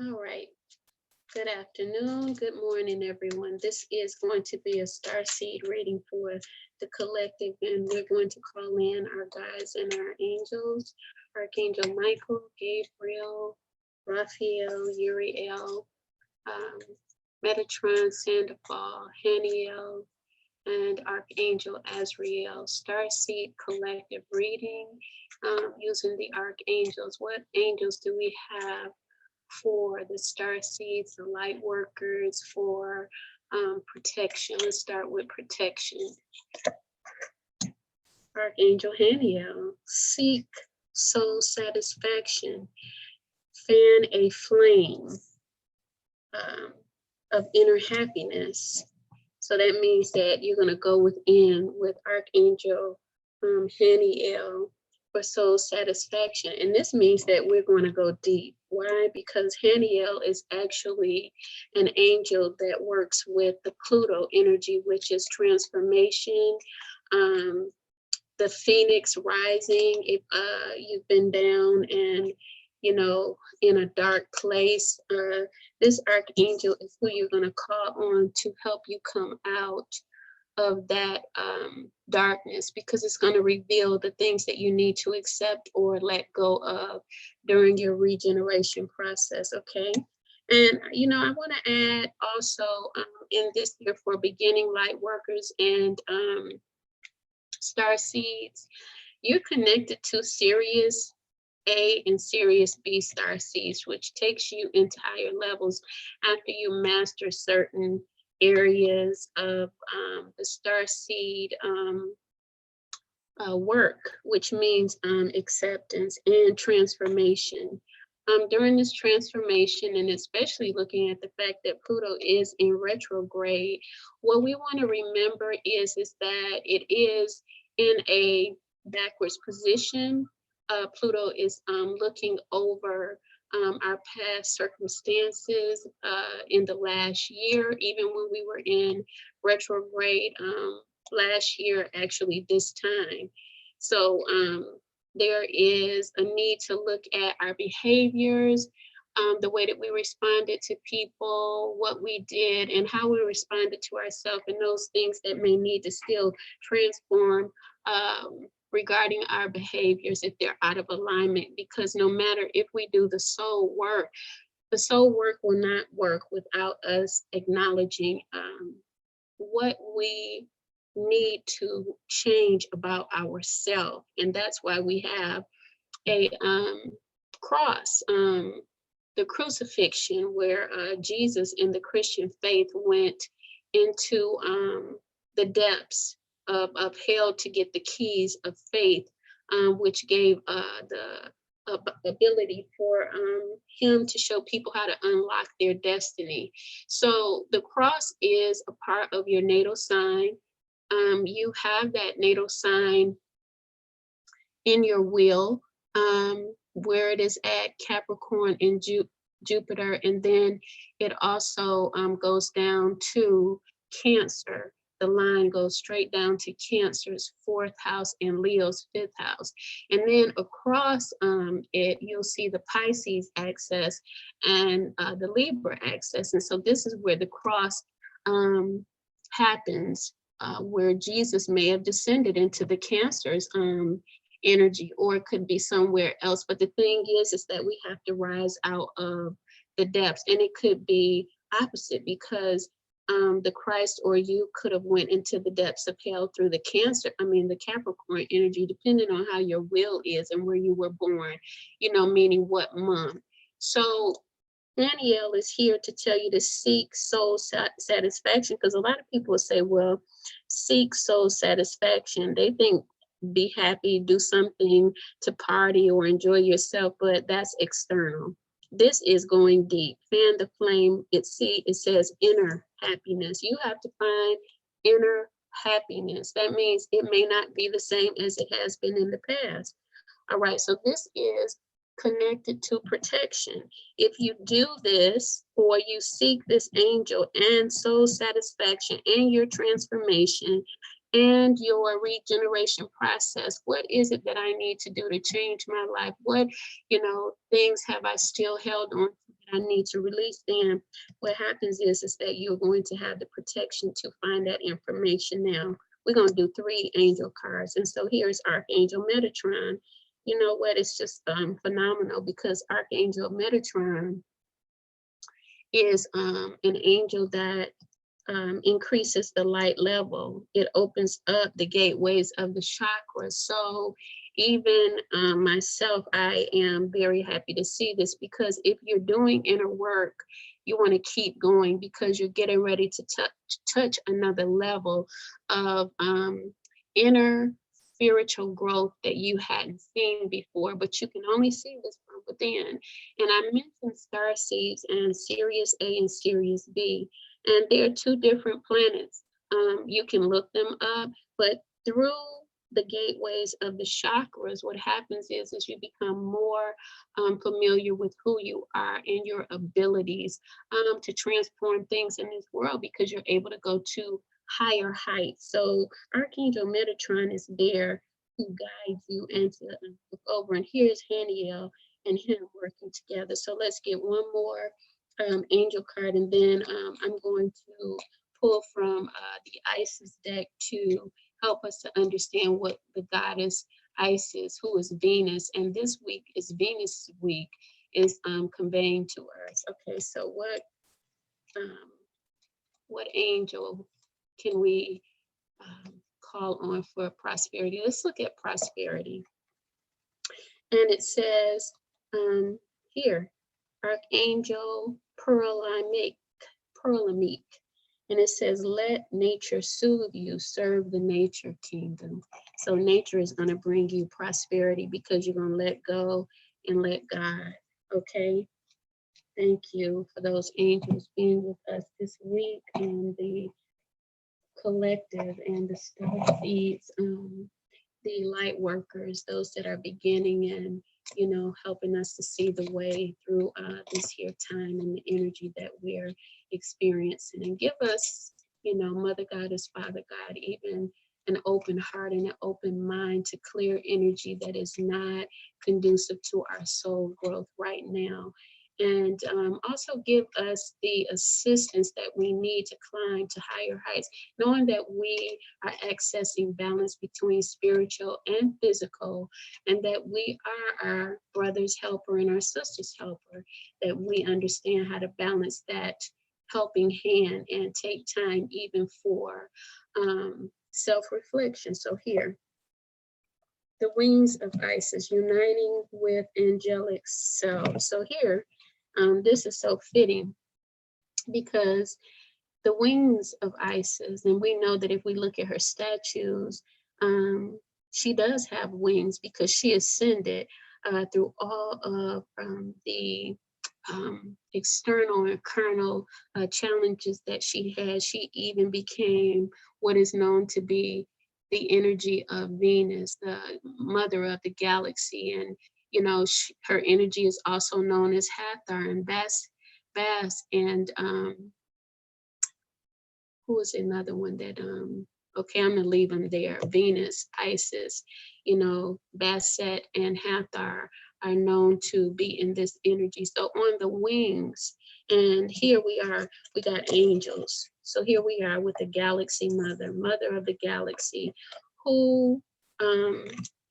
All right. Good afternoon. Good morning, everyone. This is going to be a starseed reading for the collective, and we're going to call in our guides and our angels, Archangel Michael, Gabriel, Raphael, Uriel, Metatron, Sandoval, Haniel, and Archangel Azrael. Starseed collective reading using the archangels. What angels do we have for the starseeds, the light workers, for protection? Let's start with protection. Archangel Haniel, seek soul satisfaction, fan a flame of inner happiness. So that means that you're going to go within with Archangel Haniel for soul satisfaction. And this means that we're going to go deep. Why? Because Haniel is actually an angel that works with the Pluto energy, which is transformation, the phoenix rising. If you've been down and in a dark place, this archangel is who you're going to call on to help you come out of that darkness, because it's going to reveal the things that you need to accept or let go of during your regeneration process. Okay. And I want to add also in this year for beginning light workers and starseeds, you're connected to Sirius A and Sirius B starseeds, which takes you into higher levels after you master certain areas of the starseed work, which means acceptance and transformation. During this transformation, and especially looking at the fact that Pluto is in retrograde, what we want to remember is that it is in a backwards position. Pluto is looking over our past circumstances in the last year, even when we were in retrograde last year, actually this time. So there is a need to look at our behaviors, the way that we responded to people, what we did, and how we responded to ourselves, and those things that may need to still transform regarding our behaviors if they're out of alignment. Because no matter if we do the soul work will not work without us acknowledging what we need to change about ourselves. And that's why we have a cross, the crucifixion, where Jesus in the Christian faith went into the depths of hell to get the keys of faith, which gave the ability for him to show people how to unlock their destiny. So the cross is a part of your natal sign. You have that natal sign in your wheel, where it is at Capricorn and Jupiter, and then it also goes down to Cancer. The line goes straight down to Cancer's 4th house and Leo's 5th house. And then across it, you'll see the Pisces axis and the Libra axis. And so this is where the cross happens, where Jesus may have descended into the Cancer's energy, or it could be somewhere else. But the thing is that we have to rise out of the depths, and it could be opposite, because the Christ or you could have went into the depths of hell through the Capricorn energy, depending on how your will is and where you were born, meaning what month. So Danielle is here to tell you to seek soul satisfaction, because a lot of people will say, well, seek soul satisfaction. They think be happy, do something to party or enjoy yourself, but that's external. This is going deep. Fan the flame. It says inner happiness. You have to find inner happiness. That means it may not be the same as it has been in the past. All right, so this is connected to protection. If you do this, or you seek this angel and soul satisfaction and your transformation, and your regeneration process. What is it that I need to do to change my life? What, things have I still held on to that I need to release? Then what happens is that you're going to have the protection to find that information. Now we're going to do 3 angel cards. And so here's Archangel Metatron. You know what? It's just phenomenal, because Archangel Metatron is an angel that increases the light level. It opens up the gateways of the chakras. So even myself, I am very happy to see this, because if you're doing inner work, you want to keep going, because you're getting ready to touch another level of inner spiritual growth that you hadn't seen before, but you can only see this from within. And I mentioned starseeds and Sirius A and Sirius B, and they're 2 different planets. You can look them up, but through the gateways of the chakras, what happens is you become more familiar with who you are and your abilities to transform things in this world, because you're able to go to higher heights. So Archangel Metatron is there to guide you and to look over. And here's Haniel and him working together. So let's get one more angel card, and then I'm going to pull from the Isis deck to help us to understand what the goddess Isis, who is Venus, and this week is Venus week, is conveying to us. Okay, so what angel can we call on for prosperity? Let's look at prosperity. And it says here, Archangel Perlamique. And it says, let nature soothe you, serve the nature kingdom. So nature is going to bring you prosperity, because you're going to let go and let God. Okay. Thank you for those angels being with us this week, and the collective and the starseeds, the light workers, those that are beginning and helping us to see the way through this here time and the energy that we're experiencing, and give us, Mother Goddess, Father God, even an open heart and an open mind to clear energy that is not conducive to our soul growth right now. And also give us the assistance that we need to climb to higher heights, knowing that we are accessing balance between spiritual and physical, and that we are our brother's helper and our sister's helper, that we understand how to balance that helping hand and take time even for self-reflection. So here, the wings of Isis uniting with angelic self. So here, this is so fitting, because the wings of Isis, and we know that if we look at her statues, she does have wings, because she ascended through all of the external and carnal challenges that she had. She even became what is known to be the energy of Venus, the mother of the galaxy. And her energy is also known as Hathor and Bas, and who was another one that okay, I'm gonna leave them there. Venus, Isis, Basset and Hathor are known to be in this energy. So on the wings, and here we got angels. So here we are with the galaxy mother of the galaxy, who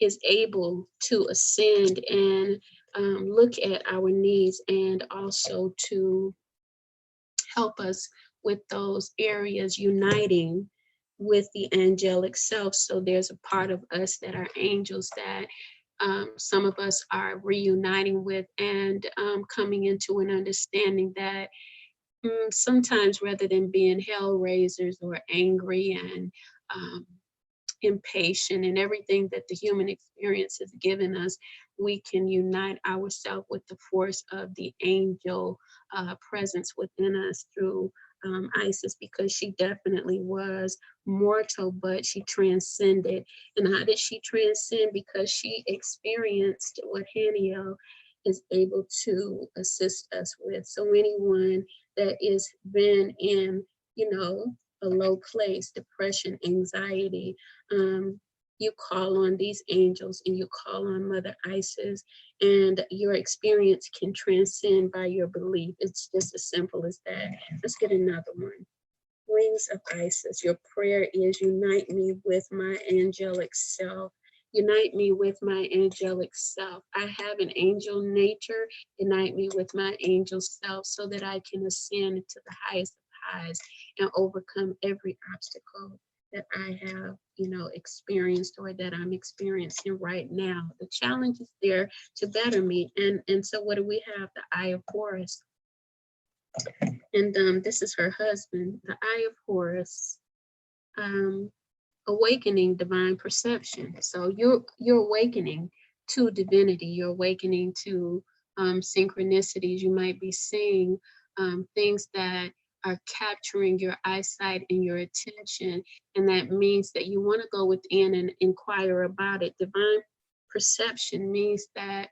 is able to ascend and look at our needs, and also to help us with those areas, uniting with the angelic self. So there's a part of us that are angels that some of us are reuniting with, and coming into an understanding that sometimes, rather than being hell raisers or angry and impatient and everything that the human experience has given us, we can unite ourselves with the force of the angel presence within us through Isis, because she definitely was mortal, but she transcended. And how did she transcend? Because she experienced what Haniel is able to assist us with. So anyone that is been in, a low place, depression, anxiety, you call on these angels and you call on Mother Isis, and your experience can transcend by your belief. It's just as simple as that. Let's get another one. Wings of Isis. Your prayer is, unite me with my angelic self. Unite me with my angelic self. I have an angel nature. Unite me with my angel self so that I can ascend to the highest of highs and overcome every obstacle that I have, experienced or that I'm experiencing right now. The challenge is there to better me. And so what do we have? The Eye of Horus. And this is her husband, the Eye of Horus, awakening divine perception. So you're awakening to divinity. You're awakening to synchronicities. You might be seeing things that are capturing your eyesight and your attention, and that means that you want to go within and inquire about it. Divine perception means that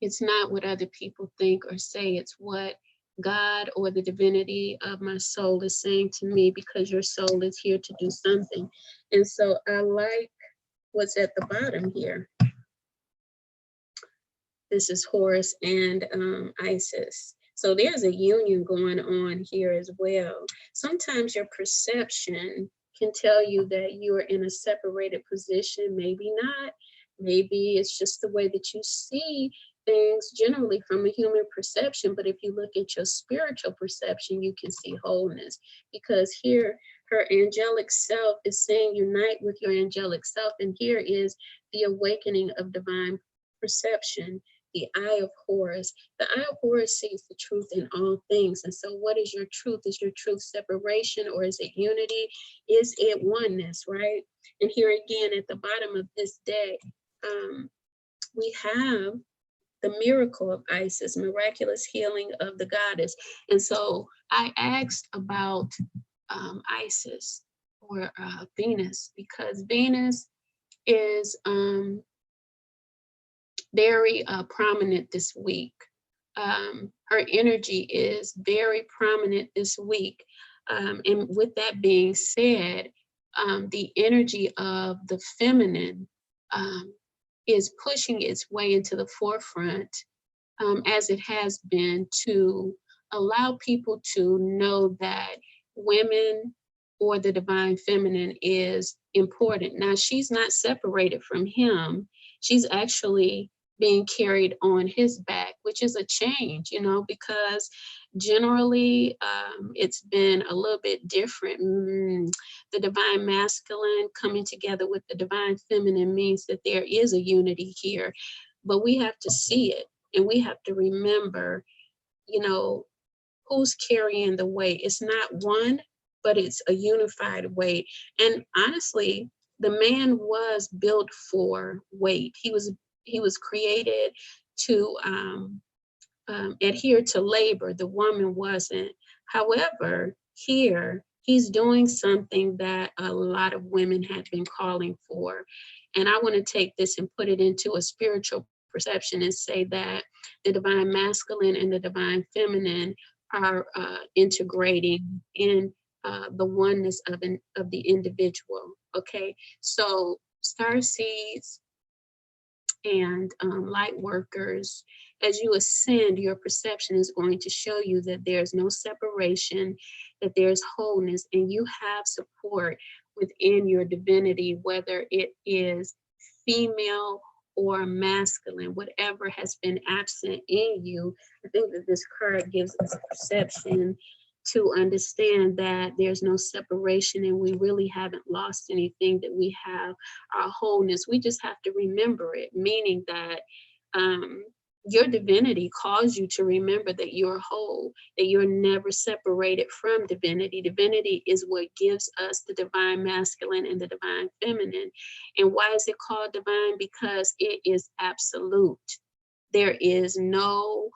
it's not what other people think or say, it's what God or the divinity of my soul is saying to me, because your soul is here to do something. And so I like what's at the bottom here. This is Horus and Isis. So there's a union going on here as well. Sometimes your perception can tell you that you're in a separated position, maybe not. Maybe it's just the way that you see things generally from a human perception. But if you look at your spiritual perception, you can see wholeness. Because here, her angelic self is saying, unite with your angelic self. And here is the awakening of divine perception. The Eye of Horus. The Eye of Horus sees the truth in all things. And so what is your truth? Is your truth separation, or is it unity? Is it oneness, right? And here again at the bottom of this deck, we have the miracle of Isis, miraculous healing of the goddess. And so I asked about Isis or Venus, because Venus is very prominent this week. Her energy is very prominent this week. And with that being said, the energy of the feminine is pushing its way into the forefront, as it has been, to allow people to know that women or the divine feminine is important. Now, she's not separated from him. She's actually being carried on his back, which is a change, because generally it's been a little bit different. The divine masculine coming together with the divine feminine means that there is a unity here, but we have to see it, and we have to remember, who's carrying the weight. It's not one, but it's a unified weight. And honestly, the man was built for weight. He was created to adhere to labor. The woman wasn't. However, here he's doing something that a lot of women had been calling for. And I want to take this and put it into a spiritual perception and say that the divine masculine and the divine feminine are integrating in the oneness of the individual. Okay, so starseeds and light workers, as you ascend, your perception is going to show you that there's no separation, that there's wholeness, and you have support within your divinity, whether it is female or masculine, whatever has been absent in you. I think that this card gives us a perception to understand that there's no separation, and we really haven't lost anything, that we have our wholeness. We just have to remember it, meaning that your divinity calls you to remember that you're whole, that you're never separated from divinity. Divinity is what gives us the divine masculine and the divine feminine. And why is it called divine? Because it is absolute. There is no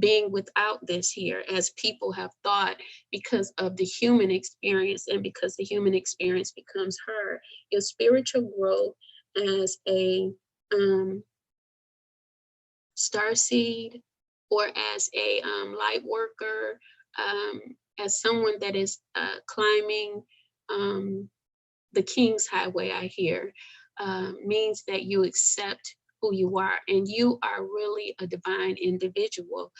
being without this here, as people have thought, because of the human experience, and because the human experience becomes her. Your spiritual growth as a starseed or as a light worker, as someone that is climbing the King's Highway, I hear, means that you accept who you are, and you are really a divine individual,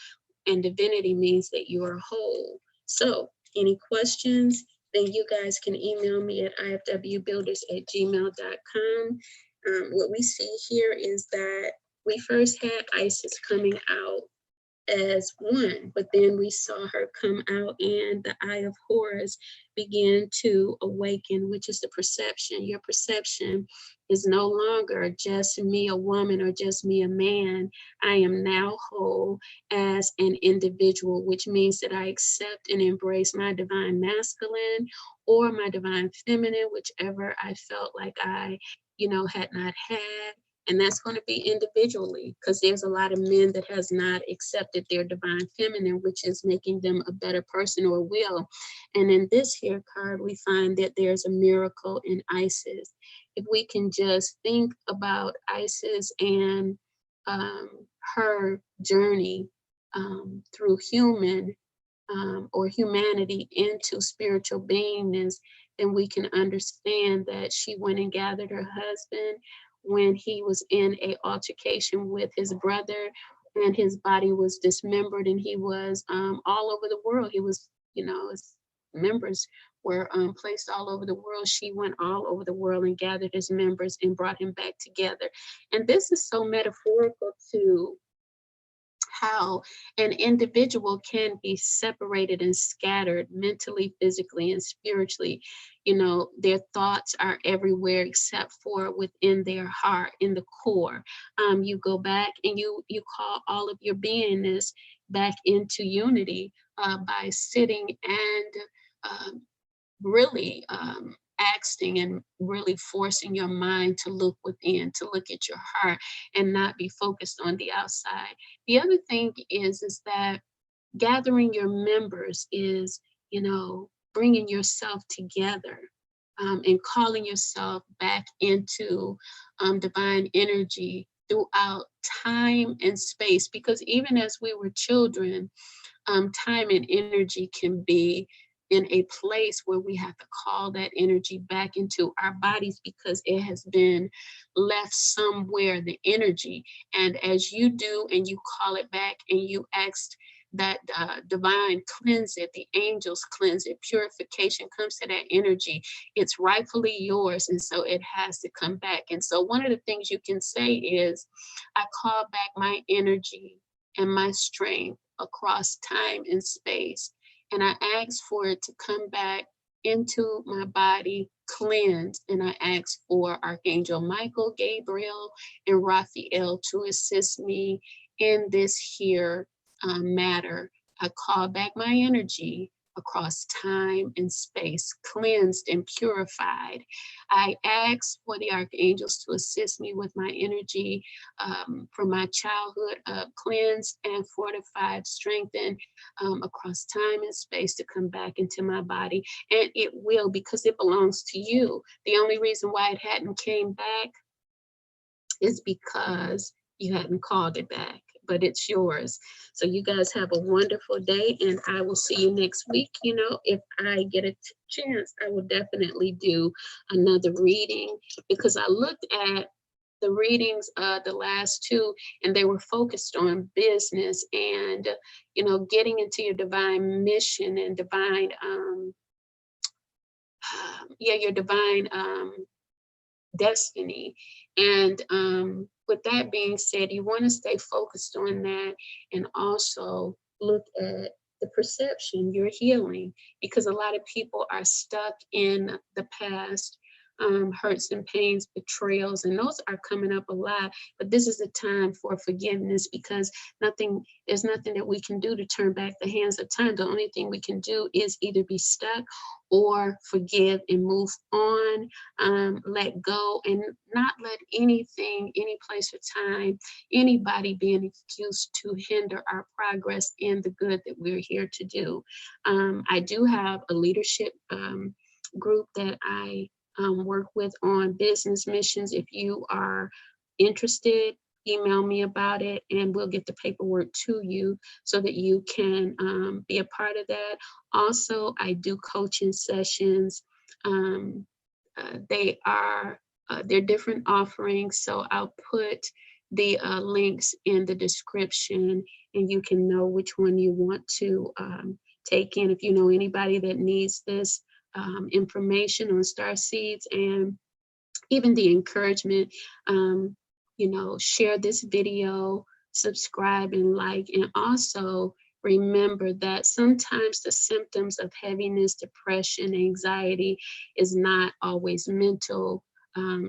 and divinity means that you are whole. So, any questions? Then you guys can email me at ifwbuilders@gmail.com. What we see here is that we first had Isis coming out as one, but then we saw her come out and the eye of Horus began to awaken, which is the perception. Your perception is no longer just me, a woman, or just me, a man. I am now whole as an individual, which means that I accept and embrace my divine masculine or my divine feminine, whichever I felt like I, had not had. And that's going to be individually, because there's a lot of men that has not accepted their divine feminine, which is making them a better person or will. And in this here card, we find that there's a miracle in Isis. If we can just think about Isis and her journey through or humanity into spiritual beingness, then we can understand that she went and gathered her husband when he was in a altercation with his brother, and his body was dismembered, and he was all over the world. He was, his members were placed all over the world. She went all over the world and gathered his members and brought him back together. And this is so metaphorical to how an individual can be separated and scattered mentally, physically, and spiritually. Their thoughts are everywhere except for within their heart, in the core. You go back and you call all of your beingness back into unity by sitting and really asking and really forcing your mind to look within, to look at your heart and not be focused on the outside. The other thing is that gathering your members is, bringing yourself together and calling yourself back into divine energy throughout time and space. Because even as we were children, time and energy can be in a place where we have to call that energy back into our bodies because it has been left somewhere, the energy. And as you do and you call it back and you ask that divine cleanse it, the angels cleanse it, purification comes to that energy, it's rightfully yours. And so it has to come back. And so one of the things you can say is, I call back my energy and my strength across time and space. And I ask for it to come back into my body cleansed. And I ask for Archangel Michael, Gabriel, and Raphael to assist me in this here matter. I call back my energy across time and space, cleansed and purified. I ask for the archangels to assist me with my energy from my childhood, cleansed and fortified, strengthened across time and space to come back into my body. And it will, because it belongs to you. The only reason why it hadn't came back is because you hadn't called it back, but it's yours. So you guys have a wonderful day, and I will see you next week. If I get a chance, I will definitely do another reading, because I looked at the readings, the last two, and they were focused on business and, getting into your divine mission and divine, your divine destiny. And with that being said, you want to stay focused on that, and also look at the perception, your healing, because a lot of people are stuck in the past, hurts and pains, betrayals, and those are coming up a lot. But this is the time for forgiveness, because there's nothing that we can do to turn back the hands of time. The only thing we can do is either be stuck or forgive and move on, let go, and not let anything, any place or time, anybody be an excuse to hinder our progress in the good that we're here to do. I do have a leadership group that I work with on business missions. If you are interested, email me about it, and we'll get the paperwork to you so that you can be a part of that. Also, I do coaching sessions. Um, they are they're different offerings, so I'll put the links in the description, and you can know which one you want to take in. If you know anybody that needs this information on star seeds and even the encouragement, um, share this video, subscribe and like, and also remember that sometimes the symptoms of heaviness, depression, anxiety is not always mental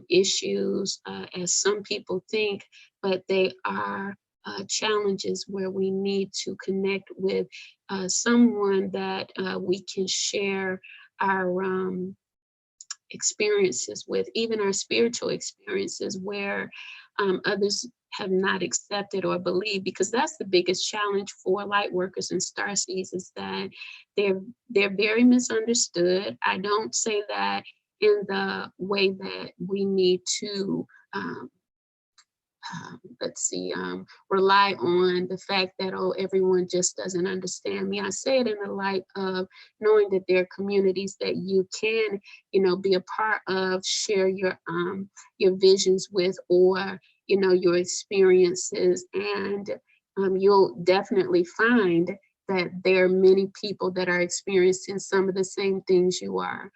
issues, as some people think, but they are challenges where we need to connect with someone that we can share our experiences with, even our spiritual experiences where others have not accepted or believed, because that's the biggest challenge for light workers and starseeds, is that they're very misunderstood. I don't say that in the way that we need to um, let's see, rely on the fact that, oh, everyone just doesn't understand me. I say it in the light of knowing that there are communities that you can, be a part of, share your visions with, or, your experiences. And you'll definitely find that there are many people that are experiencing some of the same things you are.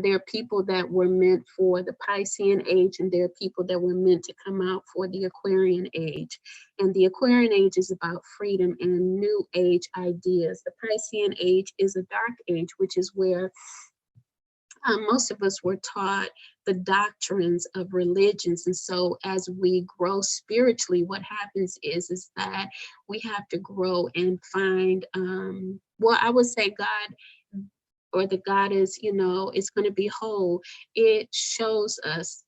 There are people that were meant for the Piscean age, and there are people that were meant to come out for the Aquarian age. And the Aquarian age is about freedom and new age ideas. The Piscean age is a dark age, which is where most of us were taught the doctrines of religions. And so as we grow spiritually, what happens is that we have to grow and find, well, I would say God, or the goddess, is going to be whole. It shows us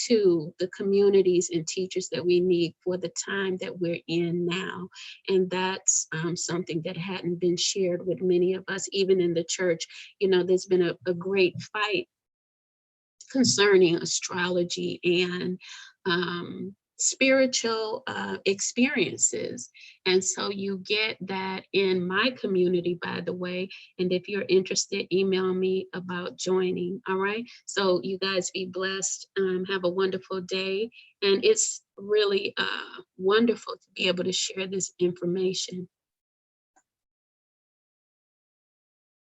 to the communities and teachers that we need for the time that we're in now. And that's something that hadn't been shared with many of us, even in the church. There's been a great fight concerning astrology and spiritual experiences. And so you get that in my community, by the way. And if you're interested, email me about joining. All right. So you guys be blessed. Have a wonderful day. And it's really wonderful to be able to share this information.